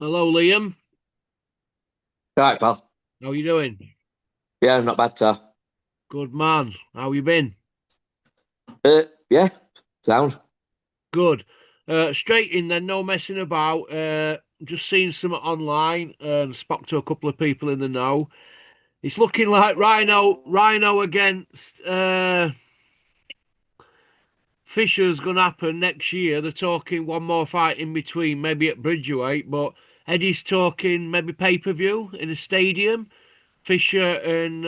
Hello, Liam. Right, pal. How you doing? Yeah, not bad, sir. Good man. How you been? Yeah, sound. Good. Straight in then, no messing about. Just seen some online and spoke to a couple of people in the know. It's looking like Rhino against Fisher's gonna happen next year. They're talking one more fight in between, maybe at Bridgeweight, but Eddie's talking maybe pay-per-view in a stadium. Fisher and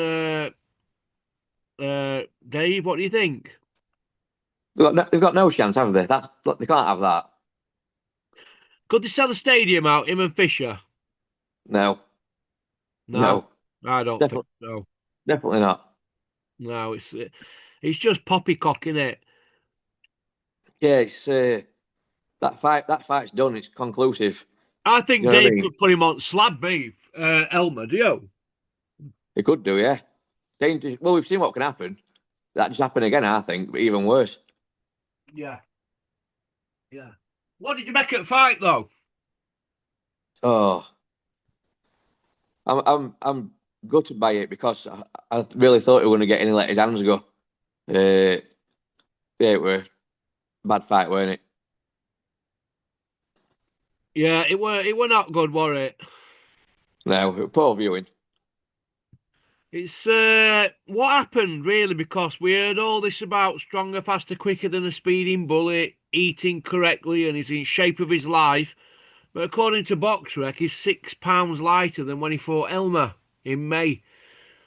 Dave, what do you think? They've got no chance, haven't they? They can't have that. Could they sell the stadium out, him and Fisher? No, No, no, I don't think definitely, so. definitely not. No, it's just poppycock, innit? Yeah, it's that fight's done. It's conclusive. I You think know what I Dave mean? could put him on slab beef, Elmer, do you? It could do, yeah. Dangerous. Well, we've seen what can happen. That just happened again, I think, but even worse. Yeah, yeah. What did you make it fight though? Oh, I'm gutted by it because I really thought he was going to get in and let his hands go. Uh, yeah, it were a bad fight, weren't it? Yeah, it were not good, were it? No, it was poor viewing. It's what happened really because we heard all this about stronger, faster, quicker than a speeding bullet, eating correctly, and he's in shape of his life. But according to BoxRec, he's 6 pounds lighter than when he fought Elmer in May.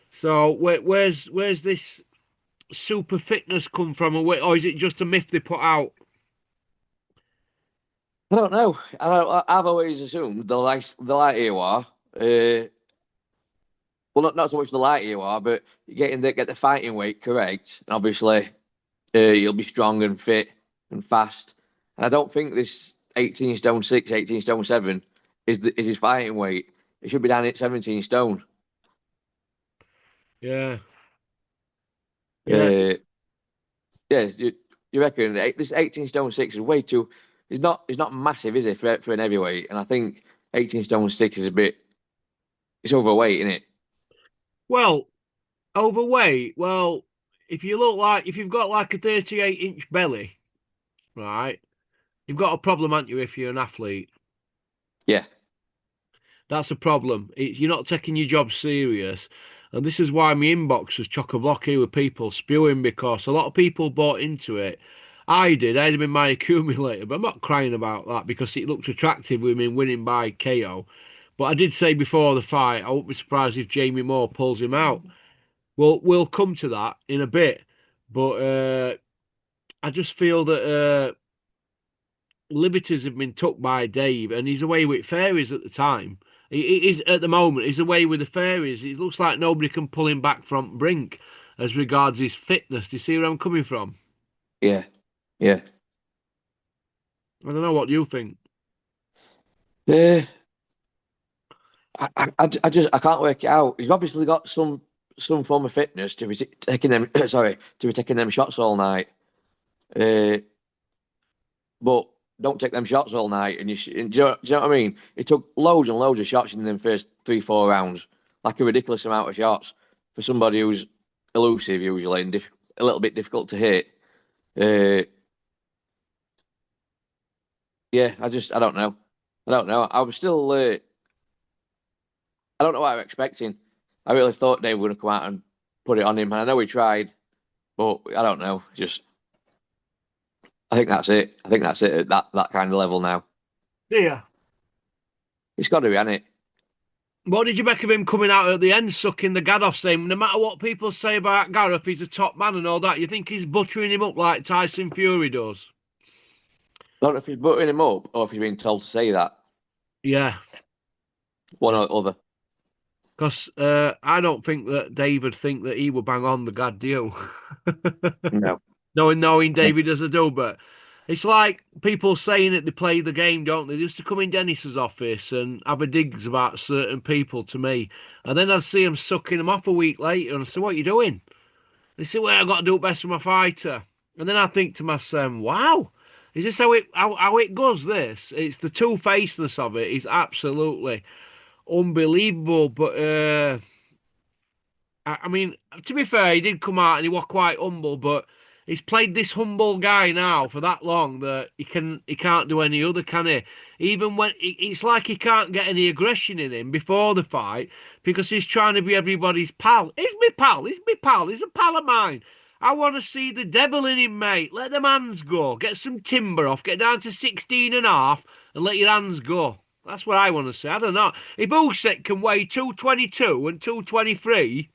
So where's this super fitness come from, or is it just a myth they put out? I don't know. I've always assumed the lighter you are, well, not so much the lighter you are, but you get the fighting weight correct, and obviously you'll be strong and fit and fast. And I don't think this 18 stone 6, 18 stone 7 is his fighting weight. It should be down at 17 stone. Yeah, yeah, Uh, yeah, you reckon this 18 stone 6 is way too? It's not massive, is it, for an heavyweight? And I think 18 stone 6 is a bit. It's overweight, isn't it? well, overweight. Well, if you've got like a 38-inch belly, right, you've got a problem, haven't you, if you're an athlete? Yeah. That's a problem. You're not taking your job serious. And this is why my inbox was chock a block here with people spewing because a lot of people bought into it. I did. I had him in my accumulator, but I'm not crying about that because it looked attractive with him winning by KO. But I did say before the fight, I wouldn't be surprised if Jamie Moore pulls him out. Well, we'll come to that in a bit. But I just feel that liberties have been took by Dave, and he's away with fairies at the time. He is at the moment. He's away with the fairies. It looks like nobody can pull him back from brink as regards his fitness. Do you see where I'm coming from? Yeah. Yeah. I don't know what you think. Yeah. I can't work it out. He's obviously got some form of fitness to be taking them sorry, to be taking them shots all night. Uh, but don't take them shots all night. And do you know what I mean? He took loads and loads of shots in them first 3, 4 rounds, like a ridiculous amount of shots for somebody who's elusive usually and a little bit difficult to hit. Uh, yeah, I don't know. I don't know. I was still I don't know what I was expecting. I really thought they were going to come out and put it on him, and I know he tried, but I don't know. Just I think that's it. I think that's it at that kind of level now. Yeah. It's got to be, hasn't it? What did you make of him coming out at the end, sucking the gad off, saying no matter what people say about Gareth, he's a top man and all that. You think he's buttering him up like Tyson Fury does? I don't know if he's buttering him up or if he's been told to say that. Yeah, One yeah. or the other. Because I don't think that David think that he would bang on the god deal. No. knowing No. David as I do, but it's like people saying that they play the game, don't they? They used to come in Dennis's office and have a digs about certain people to me, and then I'd see him sucking them off a week later, and I say, "What are you doing?" They say, "Well, I've got to do it best for my fighter." And then I think to myself, "Wow." Is this how it goes? This it's the two-facedness of it is absolutely unbelievable. But I mean, to be fair, he did come out and he was quite humble, but he's played this humble guy now for that long that he can't do any other, can he? Even when it's like he can't get any aggression in him before the fight because he's trying to be everybody's pal. He's my pal. He's my pal. He's a pal of mine. I want to see the devil in him, mate. Let them hands go. Get some timber off. Get down to 16 and a half and let your hands go. That's what I want to say. I don't know. If Usyk can weigh 222 and 223,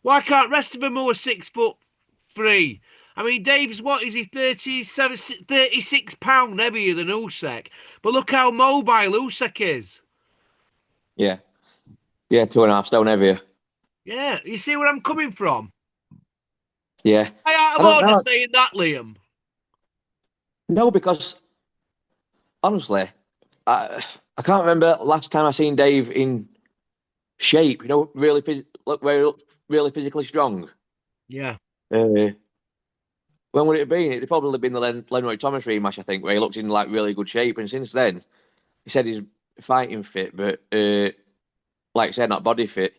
why can't rest of them who are 6'3"? I mean, Dave's what is he, 37, 36 pound heavier than Usyk? But look how mobile Usyk is. Yeah, yeah, 2.5 stone heavier. Yeah, you see where I'm coming from? Yeah, I out I of don't order know. saying that, Liam. No, because honestly, I can't remember last time I seen Dave in shape. Really, look very really physically strong. Yeah. Uh, when would it have been? It'd probably been the Lenroy Thomas rematch, I think, where he looked in like really good shape. And since then, he said he's fighting fit, but like I said, not body fit.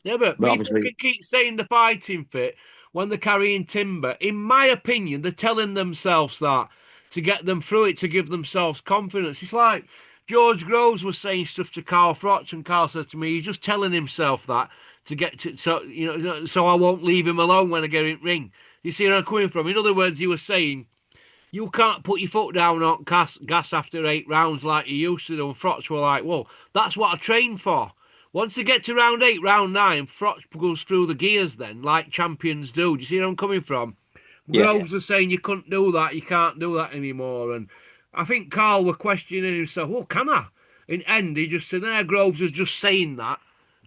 Yeah, but But people obviously, can keep saying the fighting fit when they're carrying timber. In my opinion, they're telling themselves that to get them through it, to give themselves confidence. It's like George Groves was saying stuff to Carl Froch, and Carl said to me, he's just telling himself that to get to, so I won't leave him alone when I get in ring. You see where I'm coming from? In other words, he was saying, you can't put your foot down on gas after 8 rounds like you used to do. And Froch were like, well, that's what I train for. Once they get to round 8, round 9, Froch goes through the gears then, like champions do. Do you see where I'm coming from? yeah, Groves was saying you couldn't do that, you can't do that anymore. And I think Carl were questioning himself, well, can I? In end, he just said, there, Groves was just saying that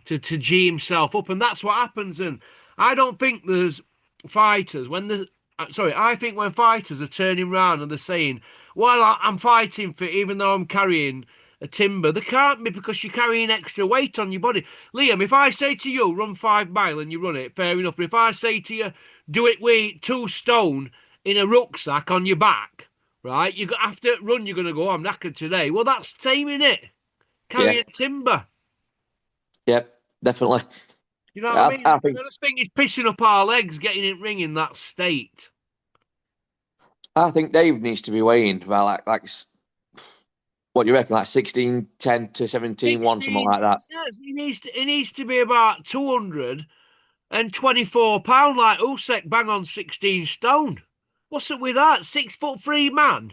to G himself up. And that's what happens. And I don't think there's fighters, when there's, sorry, I think when fighters are turning round and they're saying, well, I'm fighting for, even though I'm carrying a timber, they can't be because you're carrying extra weight on your body. Liam, if I say to you, run 5 mile and you run it, fair enough. But if I say to you, do it with 2 stone in a rucksack on your back, right? You got after run, you're gonna go, I'm knackered today. Well, that's taming it. yeah, Carrying timber. yeah, definitely. You know what I I, mean? I I think just think it's pissing up our legs getting it ring in that state. I think Dave needs to be weighing well, what do you reckon, like 16:10 to 17:1, something 16, like that. yes, he needs to be about 224 pound like Usyk, bang on 16 stone. What's up with that? 6'3" man.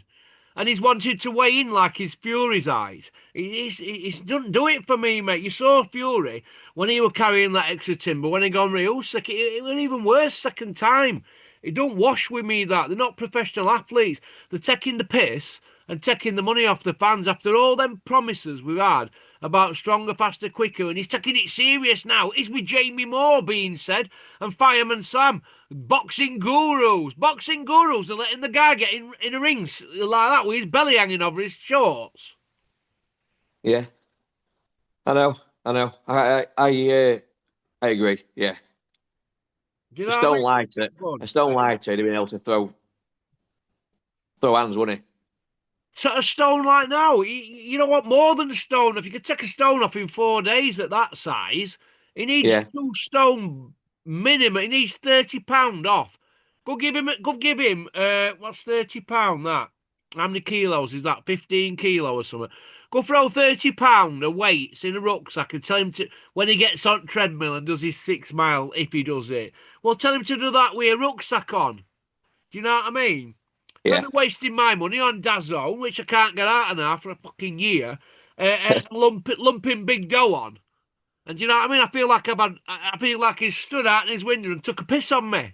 And he's wanted to weigh in like his Fury's height. He's doesn't do it for me, mate. You saw Fury when he were carrying that extra timber when he gone real sick. It was even worse second time. It don't wash with me that they're not professional athletes. They're taking the piss and taking the money off the fans after all them promises we've had about stronger, faster, quicker, and he's taking it serious now. Is with Jamie Moore being said and Fireman Sam, boxing gurus are letting the guy get in a ring like that with his belly hanging over his shorts. Yeah, I know, I know. I agree. Yeah, Do you a know what I stone mean? lighter, a Fun. stone lighter, he'd have been able to throw hands, wouldn't So a stone like now, you know what? More than a stone. If you could take a stone off in 4 days at that size, he he? needs Yeah, 2 stone minimum. He needs £30 off. Go give him. Go give him. What's £30? That how many kilos is that? 15 kilo or something. Go throw £30 of weights in a rucksack and tell him to when he gets on treadmill and does his 6 mile if he does it. Well, tell him to do that with a rucksack on. Do you know what I mean? I've yeah, been wasting my money on Dazone, which I can't get out of now for a fucking year, lumping big dough on. And do you know what I mean? I feel like he's stood out in his window and took a piss on me.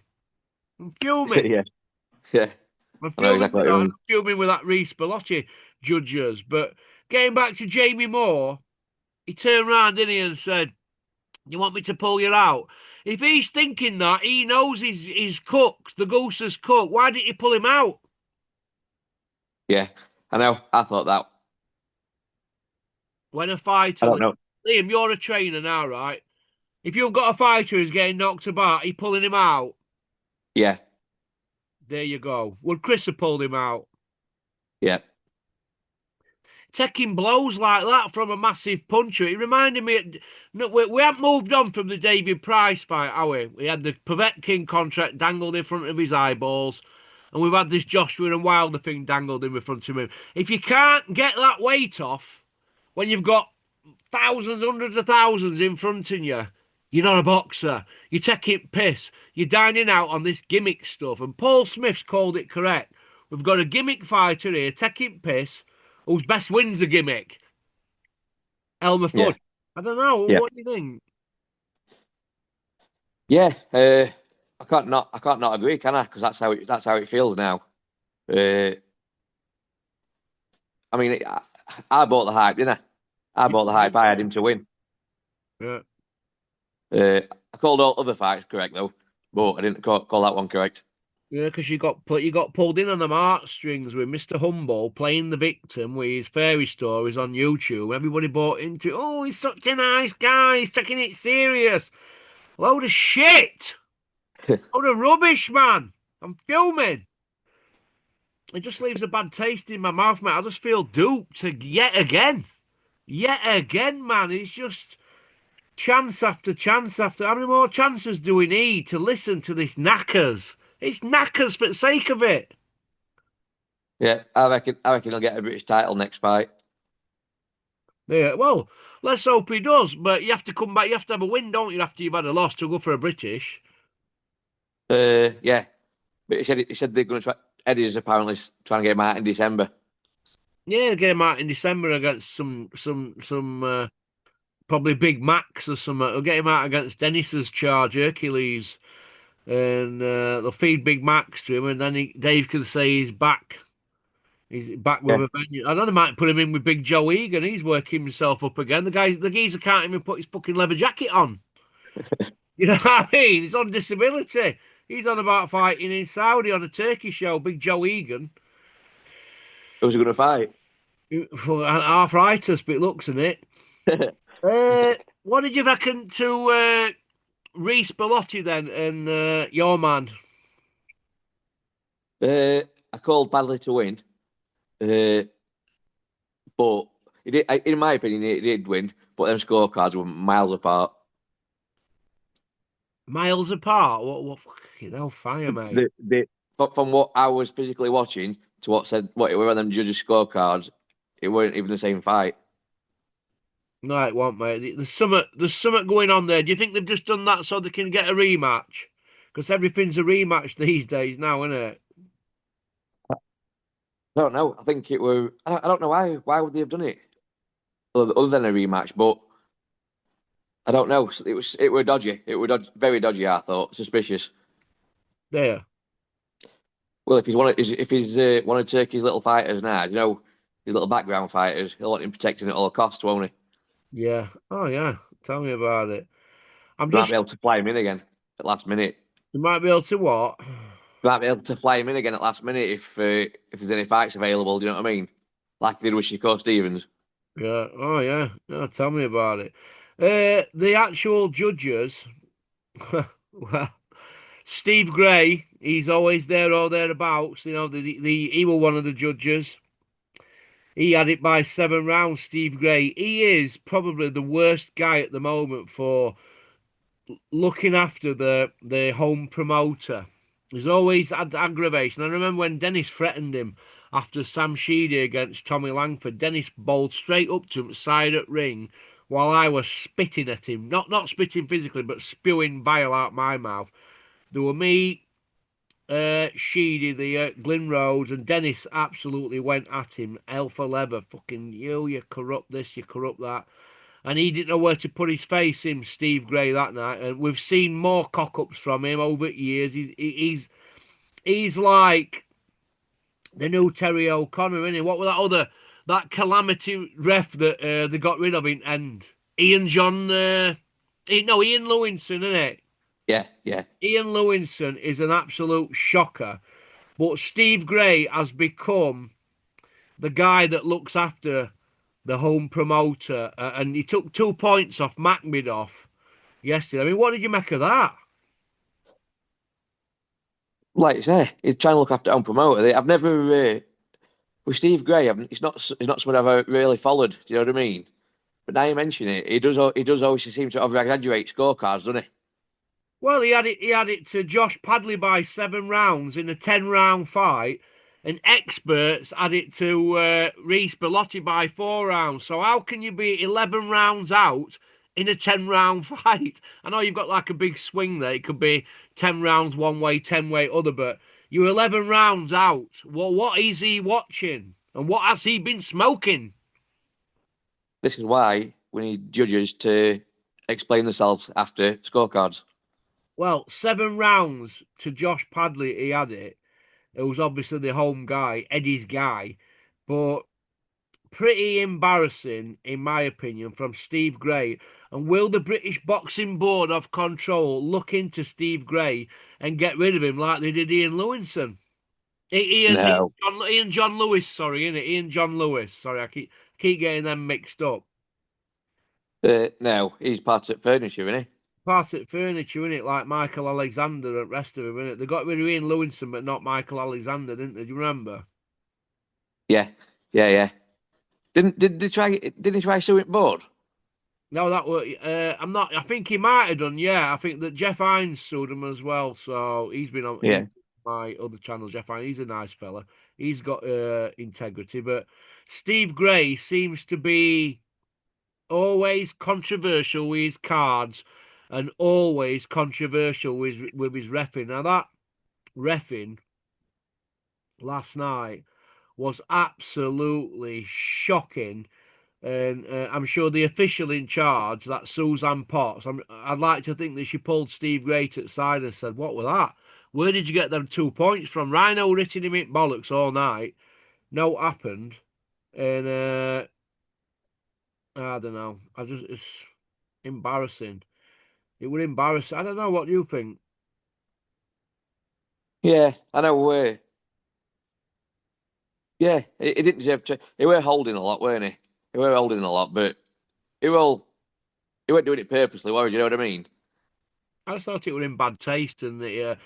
I'm fuming. yeah, yeah. I'm I know fuming exactly with what that. you And mean. I'm fuming with that Reece Bellotti judges. But getting back to Jamie Moore, he turned round, didn't he, and said, you want me to pull you out? If he's thinking that, he knows he's cooked. The goose is cooked. Why didn't you pull him out? Yeah, I know. I thought that. When a I fighter, don't know. Liam, you're a trainer now, right? If you've got a fighter who's getting knocked about, are you pulling him out? Yeah, There you go. Would Chris have pulled him out? Yeah, Taking blows like that from a massive puncher. It reminded me. No, we haven't moved on from the David Price fight, are we? We had the Povetkin contract dangled in front of his eyeballs, and we've had this Joshua and Wilder thing dangled in front of him. If you can't get that weight off when you've got thousands, hundreds of thousands in front of you, you're not a boxer. You're taking piss. You're dining out on this gimmick stuff. And Paul Smith's called it correct. We've got a gimmick fighter here taking piss whose best wins the gimmick. Elmer yeah, Fudd. I don't know. yeah, What do you think? yeah. I can't not agree, can I? Because that's how it feels now. Uh, I mean, I bought the hype, didn't I? I You bought the did, hype. didn't I had you? him to win. Yeah. I called all other fights correct though, but I didn't call that one correct. Yeah, because you got pulled in on the heartstrings with Mr. Humble playing the victim with his fairy stories on YouTube. Everybody bought into, oh, he's such a nice guy. He's taking it serious. Load of shit. Load of rubbish, man. I'm fuming. It just leaves a bad taste in my mouth, mate. I just feel duped yet again. Yet again, man. It's just chance after chance after. How many more chances do we need to listen to this knackers? It's knackers for the sake of it. Yeah, I reckon he'll get a British title next fight. Yeah, well, let's hope he does. But you have to come back. You have to have a win, don't you? After you've had a loss to go for a British. Yeah, but he said they're going to try. Eddie's apparently trying to get him out in December. Yeah, get him out in December against some probably Big Max or something. Or get him out against Dennis's charge Hercules, and they'll feed Big Max to him, and then Dave can say he's back. He's back with Yeah, a venue. I don't know. Might put him in with Big Joe Egan. He's working himself up again. The geezer can't even put his fucking leather jacket on. You know what I mean? He's on disability. He's on about fighting in Saudi on a Turkey show. Big Joe Egan. who's he going to fight? For arthritis, but it looks in it. What did you reckon to Reese Bellotti then and your man? I called badly to win, uh, but he did. In my opinion, he did win. But them scorecards were miles apart. Miles apart. What fucking hell, fire, mate. From what I was physically watching to what it were on them judges' scorecards, it weren't even the same fight. No, it won't, mate. There's something going on there. Do you think they've just done that so they can get a rematch? Because everything's a rematch these days now, isn't it? I don't know. I think it were. I don't know why. Why would they have done it other than a rematch? But I don't know. It were dodgy. It were very dodgy. I thought suspicious. There. Well, if he's one of Turkey's little fighters now, you know, his little background fighters, he'll want him protecting at all costs, won't he? Yeah. Oh, yeah. Tell me about it. I'm They might be just, able to fly him in again at last minute. you might be able to what? They might be able to fly him in again at last minute if there's any fights available. Do you know what I mean? Like they did with Shakur Stevens. Yeah. Oh, yeah. Yeah, tell me about it. The actual judges, well, Steve Gray, he's always there or thereabouts. You know, he was one of the judges. He had it by 7 rounds, Steve Gray. He is probably the worst guy at the moment for looking after the home promoter. He's always had aggravation. I remember when Dennis threatened him after Sam Sheedy against Tommy Langford. Dennis bowled straight up to him, side at ring, while I was spitting at him. Not spitting physically, but spewing bile out my mouth. There were me, Sheedy, the Glyn Rhodes, and Dennis absolutely went at him. Hell for leather. Fucking you corrupt this, you corrupt that. And he didn't know where to put his face in Steve Gray that night. And we've seen more cock ups from him over years. He's like the new Terry O'Connor, isn't he? What was that calamity ref that they got rid of in end? Ian John, no, Ian Lewinson, isn't it? Yeah, yeah. Ian Lewinson is an absolute shocker. But Steve Gray has become the guy that looks after the home promoter, and he took 2 points off Macmidoff yesterday. I mean, what did you make of that? like you say, he's trying to look after own promoter. I've never with Steve Gray. He's not someone I've really followed. Do you know what I mean? But now you mention it, he does always seem to over exaggerate scorecards, doesn't he? Well, he had it to Josh Padley by 7 rounds in a 10 round fight, and experts had it to Reece Bellotti by 4 rounds. So how can you be 11 rounds out in a 10 round fight? I know you've got like a big swing there. It could be 10 rounds one way, 10 way other, but you're 11 rounds out. Well, what is he watching, and what has he been smoking? This is why we need judges to explain themselves after scorecards. Well, 7 rounds to Josh Padley, he had it. It was obviously the home guy, Eddie's guy, but pretty embarrassing, in my opinion, from Steve Gray. And will the British Boxing Board of Control look into Steve Gray and get rid of him like they did Ian Lewinson? No, Ian John Lewis, sorry, innit? Ian John Lewis. Sorry, I keep getting them mixed up. no, he's part of furniture, isn't he? Part of furniture, innit? Like Michael Alexander and the rest of him, innit? They got rid of Ian Lewinson, but not Michael Alexander, didn't they? Do you remember? Yeah, yeah. Did they try? Didn't he try suing board? No, that was. I'm not. I think he might have done. Yeah, I think that Jeff Hines sued him as well. So he's been on Yeah, my other channel. Jeff Hines. He's a nice fella. He's got integrity. But Steve Gray seems to be always controversial with his cards, and always controversial with his reffing. Now that reffing last night was absolutely shocking. And I'm sure the official in charge, that Suzanne Potts, I'd like to think that she pulled Steve Gray to the side and said, "What was that? Where did you get them 2 points from?" Rhino written him in bollocks all night. No happened. And I don't know. It's embarrassing. It was embarrassing. I don't know. What do you think? yeah. I know. Yeah, he didn't deserve to. He were holding a lot, weren't he? He were holding a lot, but he will. He weren't doing it purposely, were he? You know what I mean? I just thought it was in bad taste, and the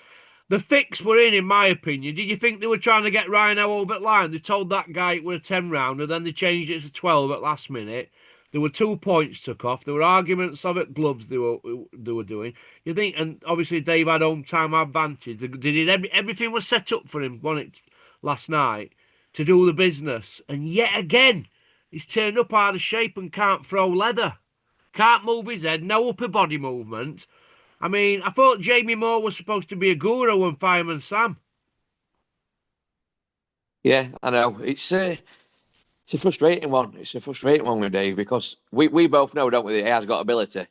fix were in my opinion. Did you think they were trying to get Rhino over the line? They told that guy it was a 10 rounder, then they changed it to 12 at last minute. There were 2 points took off. There were arguments of it, gloves they were doing. You think, and obviously Dave had home time advantage. Everything was set up for him, wasn't it, last night to do the business. And yet again, he's turned up out of shape and can't throw leather, can't move his head, no upper body movement. I mean, I thought Jamie Moore was supposed to be a guru and Fireman Sam. Yeah, I know. It's a frustrating one. It's a frustrating one with Dave because we both know, don't we, that he has got ability.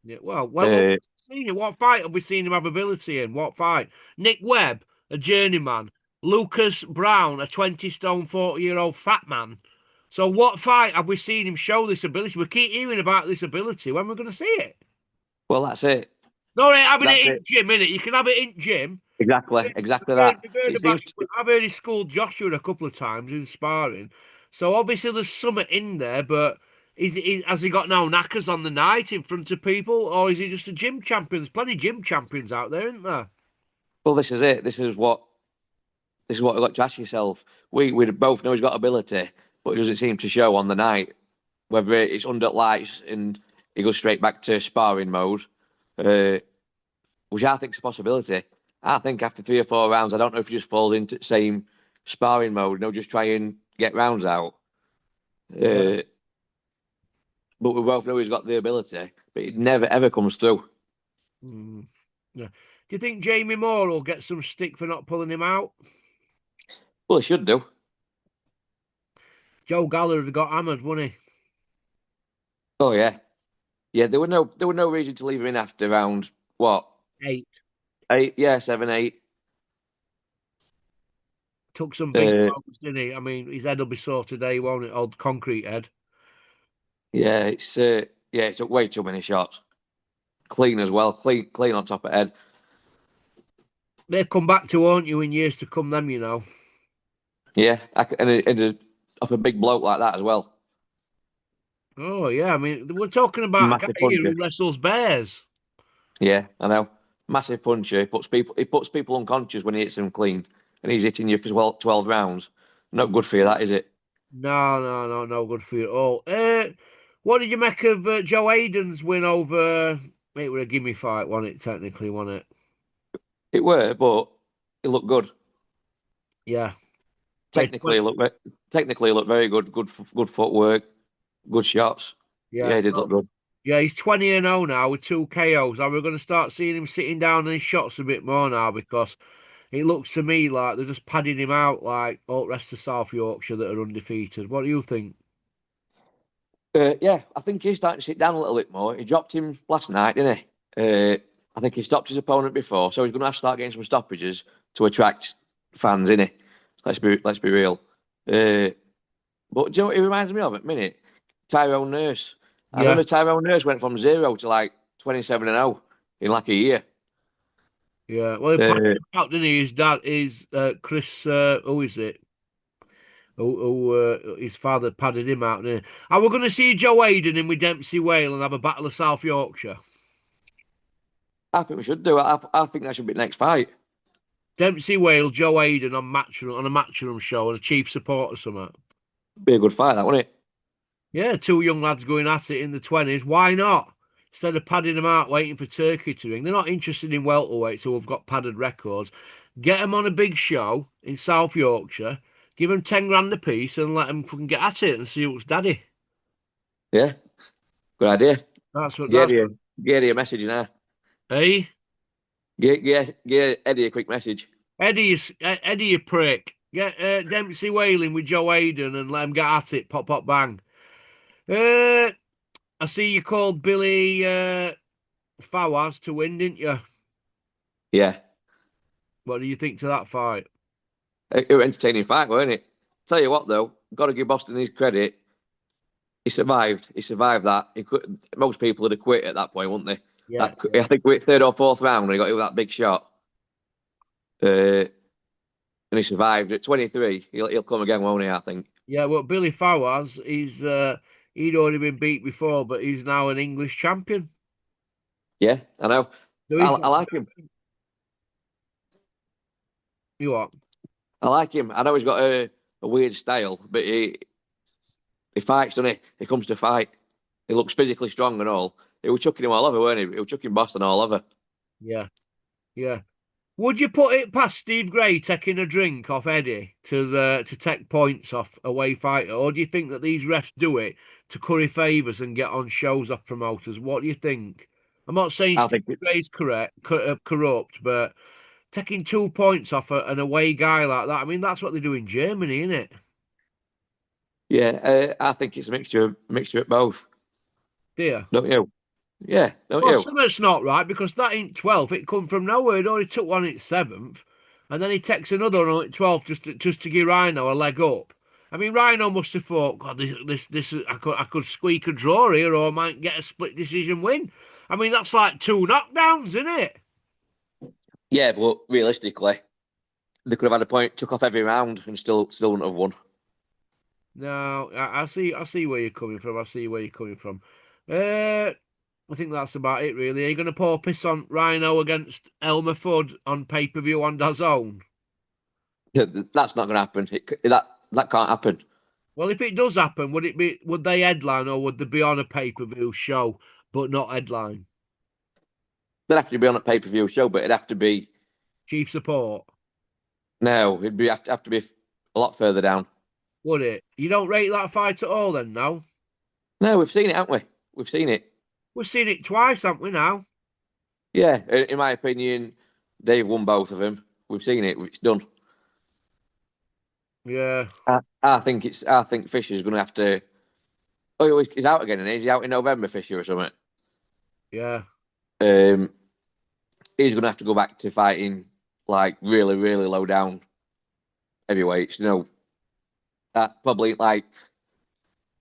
Yeah, well, what Uh, seen it? What fight have we seen him have ability in? What fight? Nick Webb, a journeyman. Lucas Brown, a 20 stone, 40-year-old fat man. So what fight have we seen him show this ability? We keep hearing about this ability. When we're going to see it? well, that's it. No, right, having That's it in it. gym, innit? You can have it in gym. Exactly that. It seems to. I've heard he schooled Joshua a couple of times in sparring. So obviously there's something in there, but has he got no knackers on the night in front of people, or is he just a gym champion? There's plenty of gym champions out there, isn't there? Well, this is it. This is what you got to ask yourself. We both know he's got ability, but it doesn't seem to show on the night. Whether it's under lights and he goes straight back to sparring mode, uh, which I think is a possibility. I think after 3 or 4 rounds, I don't know if he just falls into the same sparring mode. No, just try and get rounds out. Yeah. Uh, but we both know he's got the ability, but it never ever comes through. Mm. Yeah. Do you think Jamie Moore will get some stick for not pulling him out? Well, he should do. Joe Gallagher got hammered, wouldn't he? Oh yeah, yeah. There were no reason to leave him in after round what 8. 8? Yeah, 7, 8. Took some big Uh, blows, didn't he? I mean, his head will be sore today, won't it? Old concrete head. yeah, yeah. It took way too many shots. Clean as well. Clean on top of head. They'll come back to, won't you, in years to come, them, you know. Yeah, off a big bloke like that as well. Oh, yeah. I mean, we're talking about a guy Massive here puncher. who wrestles bears. Yeah, I know. massive puncher. He puts people unconscious when he hits them clean, and he's hitting you for 12 rounds. Not good for you, that is it? No, no, no, no good for you at all. What did you make of Joe Hayden's win over? It was a gimme fight, wasn't it? Technically, wasn't it? It were, but it looked good. Yeah. Hey, Technically, it looked technically it looked very good. Good footwork, good shots. Yeah, yeah. he did look good. Yeah, he's 20-0 now with two KOs. And we're going to start seeing him sitting down in his shots a bit more now because it looks to me like they're just padding him out like all the rest of South Yorkshire that are undefeated. What do you think? Yeah, I think he's starting to sit down a little bit more. He dropped him last night, didn't he? I think he stopped his opponent before, so he's going to have to start getting some stoppages to attract fans, innit? Let's be real. Uh, but do you know what he reminds me of at the minute? Tyrone Nurse. I Yeah, remember Tyrone Nurse went from 0 to like 27-0 in like a year. yeah. Well, he padded Uh, him out, didn't he? His dad is Chris. Who is it? Who his father padded him out. Didn't he? And we're going to see Joe Hayden in with Dempsey Whale and have a battle of South Yorkshire. I think we should do it. I think that should be the next fight. Dempsey Whale, Joe Hayden on a Matchroom show and a chief support or something. Be a good fight, that wouldn't it? Yeah, two young lads going at it in the 20s. Why not? Instead of padding them out waiting for Turkey to ring, they're not interested in welterweights who have got padded records. Get them on a big show in South Yorkshire, give them 10 grand a piece and let them fucking get at it and see who's daddy. Yeah, good idea. That's Get what, Eddie a message now. hey? Get Eddie a quick message. Eddie, you prick. Get Dempsey wailing with Joe Hayden and let him get at it. Pop, pop, bang. Uh, I see you called Billy Fawaz to win, didn't you? Yeah, What do you think to that fight? it was an entertaining fight, weren't it? Tell you what, though, got to give Boston his credit. He survived. He survived that. Most people would have quit at that point, wouldn't they? Yeah, yeah, I think we third or fourth round when he got hit with that big shot, uh, and he survived. At 23, he'll come again, won't he? I think. yeah. Well, Billy Fawaz, he'd already been beat before, but he's now an English champion. Yeah, I know. So I like him. you what? I like him. I know he's got a weird style, but he fights, doesn't he? He comes to fight. He looks physically strong and all. He was chucking him all over, weren't he? He was chucking Boston all over. Yeah, yeah. Would you put it past Steve Gray taking a drink off Eddie to take points off away fighter, or do you think that these refs do it to curry favours and get on shows off promoters? What do you think? I'm not saying I Steve think it's Gray's corrupt, but taking 2 points off an away guy like that, I mean, that's what they do in Germany, isn't it? yeah. I think it's a mixture of both. Dear. Don't you? Yeah, don't Well, you? something's not right because that ain't 12th. It come from nowhere. He only took one at 7th. And then he takes another one at 12th just to give Rhino a leg up. I mean, Rhino must have thought, God, I could squeak a draw here or I might get a split decision win. I mean, that's like two knockdowns, isn't it? Yeah, but realistically, they could have had a point, took off every round, and still wouldn't have won. No, I see where you're coming from. I see where you're coming from. Uh, I think that's about it, really. Are you going to pour piss on Rhino against Elmer Fudd on pay-per-view on DAZN? Yeah, that's not going to happen. That can't happen. Well, if it does happen, would they headline or would they be on a pay-per-view show but not headline? They'd have to be on a pay-per-view show, but it'd have to be Chief support, no. It'd have to be a lot further down. would it? You don't rate that fight at all then, no? No, we've seen it, haven't we? We've seen it. We've seen it twice, haven't we now? Yeah, in my opinion, Dave won both of them. We've seen it. It's done. Yeah, I think Fisher's going to have to. Oh, he's out again, and he's out in November, Fisher or something. yeah. Um, he's going to have to go back to fighting like really, really low down heavyweights. Probably like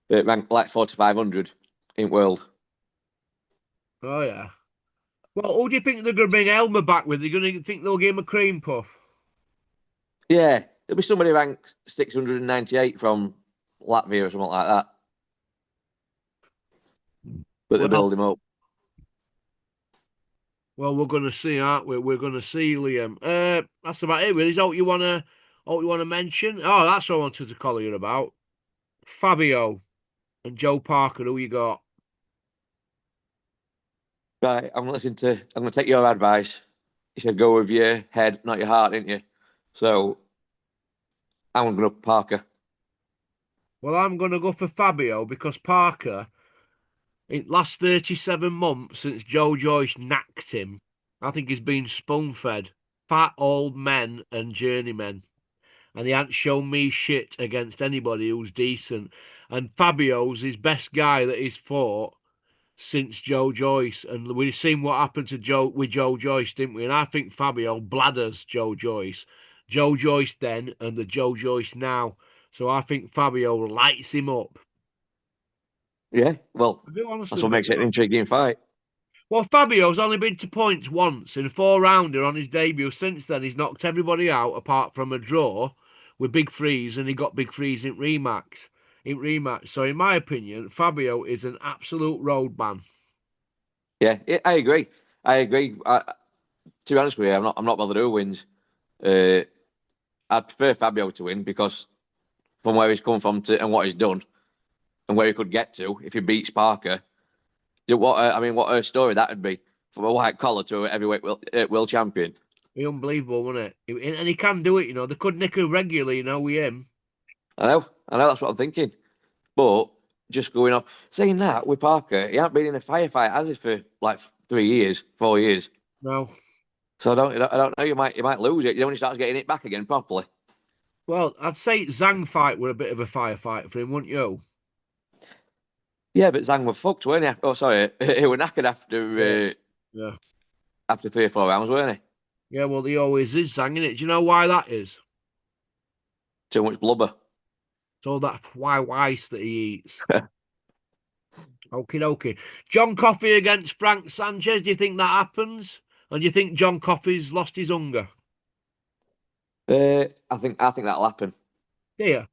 rank like 4,500 in world. Oh, yeah. Well, who do you think they're going to bring Elmer back with? They're going to think they'll give him a cream puff? Yeah, there'll be somebody ranked 698 from Latvia or something like that. But they Well, build him up. Well, we're going to see, aren't we? We're going to see, Liam. That's about it, really. Is that what you want to mention? Oh, that's what I wanted to call you about. Fabio and Joe Parker. Who you got? Right, I'm gonna take your advice. You should go with your head, not your heart, didn't you? So I'm gonna Parker. Well, I'm going to go for Fabio because Parker, it last 37 months since Joe Joyce knacked him, I think he's been spoon-fed. Fat old men and journeymen. And he hasn't shown me shit against anybody who's decent. And Fabio's his best guy that he's fought since Joe Joyce. And we've seen what happened to Joe with Joe Joyce, didn't we? And I think Fabio bladders Joe Joyce. Joe Joyce then and the Joe Joyce now. So I think Fabio lights him up. Yeah, well, I do honestly that's what believe makes it an that. intriguing fight. Well, Fabio's only been to points once in a four-rounder on his debut. Since then, he's knocked everybody out apart from a draw with Big Freeze, and he got Big Freeze in rematch. So, in my opinion, Fabio is an absolute road man. I agree. I agree. To be honest with you, I'm not bothered who wins. Uh, I'd prefer Fabio to win because from where he's come from to and what he's done and where he could get to if he beats Parker. What a story that would be from a white collar to a heavyweight world champion. Be unbelievable, wouldn't it? And he can do it, you know. They could nick her regularly, you know, with him. I know, that's what I'm thinking. But just going off saying that with Parker, he hasn't been in a firefight, has he, for like 3 years, 4 years. No. So I don't know. You might lose it. You know when he starts getting it back again properly. Well, I'd say Zhang fight were a bit of a firefight for him, wouldn't you? Yeah, but Zhang were fucked, weren't he? Oh, sorry, he were knackered Yeah. Yeah. after 3 or 4 rounds, weren't he? Yeah, well, he always is Zhang, innit? Do you know why that is? Too much blubber. It's all that rice that he eats. Okie dokie. John Coffey against Frank Sanchez. Do you think that happens? And do you think John Coffey's lost his hunger? I think that'll happen. Do you?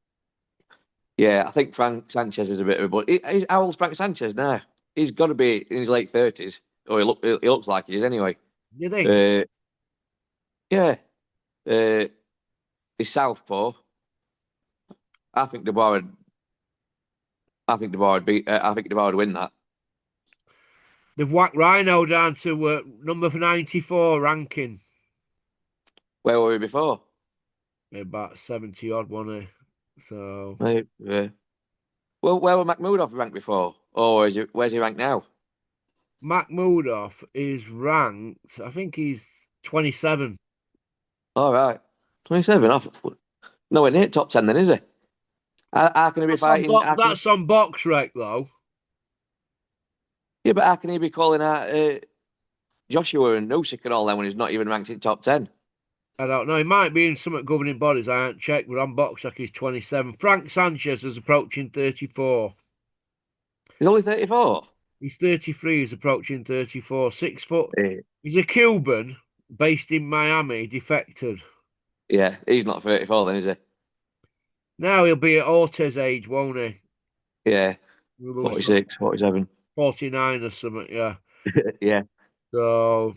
Yeah, I think Frank Sanchez is a bit of a but. How old's Frank Sanchez now? He's got to be in his late 30s, or he looks like he is anyway. Do you think? Uh, yeah, uh, he's southpaw. I think Dubois would. I think Dubois would beat. I think Dubois would win that. They've whacked Rhino down to number 94 ranking. Where were we before? About 70 odd, wasn't he? So, Right, yeah. Well, where were Mahmoudov ranked before? Or where's he ranked now? Makhmudov is ranked, I think he's 27. All right, 27 off. Nowhere near top 10 then, is he? How can he be fighting? That's on box rec, though. Yeah, but how can he be calling out Joshua and Usyk and all them when he's not even ranked in top 10? I don't know. He might be in some governing bodies. I haven't checked, but on box rec he's 27. Frank Sanchez is approaching 34. He's only 34. He's 33, he's approaching 34. 6 foot. Yeah, He's a Cuban based in Miami, defected. yeah, he's not 34 then, is he? Now he'll be at Ortez age, won't he? Yeah, He'll be 46, 47. 49 or something, yeah. Yeah, So,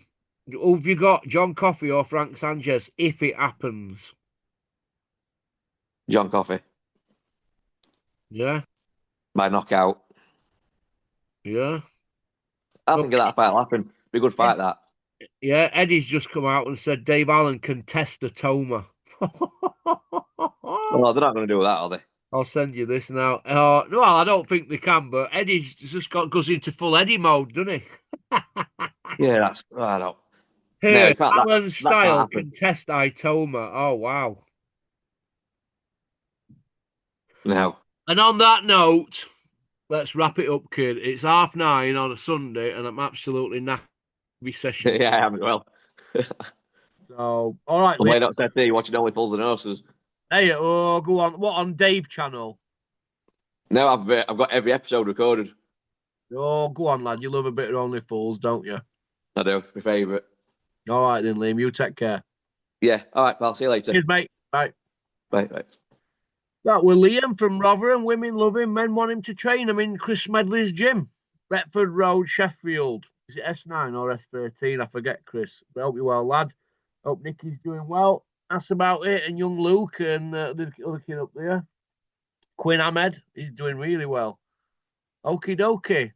who have you got, John Coffey or Frank Sanchez, if it happens? John Coffey Yeah, by knockout. yeah. I Well, think that fight will happen. Be a good fight, that. yeah, Eddie's just come out and said Dave Allen can test the Toma. Well, they're not going to do that, are they? I'll send you this now. Well, I don't think they can, but Eddie's just goes into full Eddie mode, doesn't he? Yeah, that's. I don't. No, Here, it can't. Allen's That can't style happen. can test Itoma. Oh, wow. No. And on that note, let's wrap it up, kid. It's 9:30 on a Sunday, and I'm absolutely knackered session. Yeah, I am as well. So, all right, I'm Lee. laying upset here watching Only Fools and Horses. Hey, oh, go on. What on Dave channel? No, I've got every episode recorded. Oh, go on, lad. You love a bit of Only Fools, don't you? I do. It's my favourite. All right, then, Liam. You take care. Yeah. All right, pal. See you later. Cheers, mate. Bye. Bye. Bye. That were Liam from Rotherham. Women love him, men want him to train him in Chris Medley's gym, Retford Road, Sheffield. Is it S9 or S13? I forget, Chris. But I hope you're well, lad. Hope Nicky's doing well. That's about it. And young Luke and the other kid up there, Quinn Ahmed, he's doing really well. Okie dokie.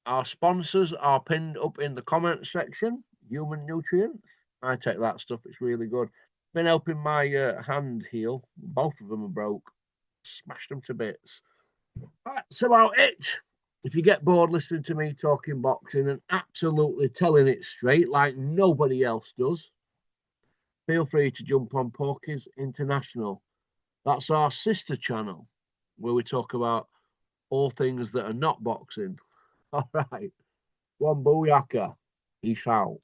Our sponsors are pinned up in the comment section. Human Nutrients. I take that stuff. It's really good. Been helping my hand heal. Both of them are broke. Smashed them to bits. That's about it. If you get bored listening to me talking boxing and absolutely telling it straight like nobody else does, feel free to jump on Porky's International. That's our sister channel where we talk about all things that are not boxing. All right. One booyaka. Peace out.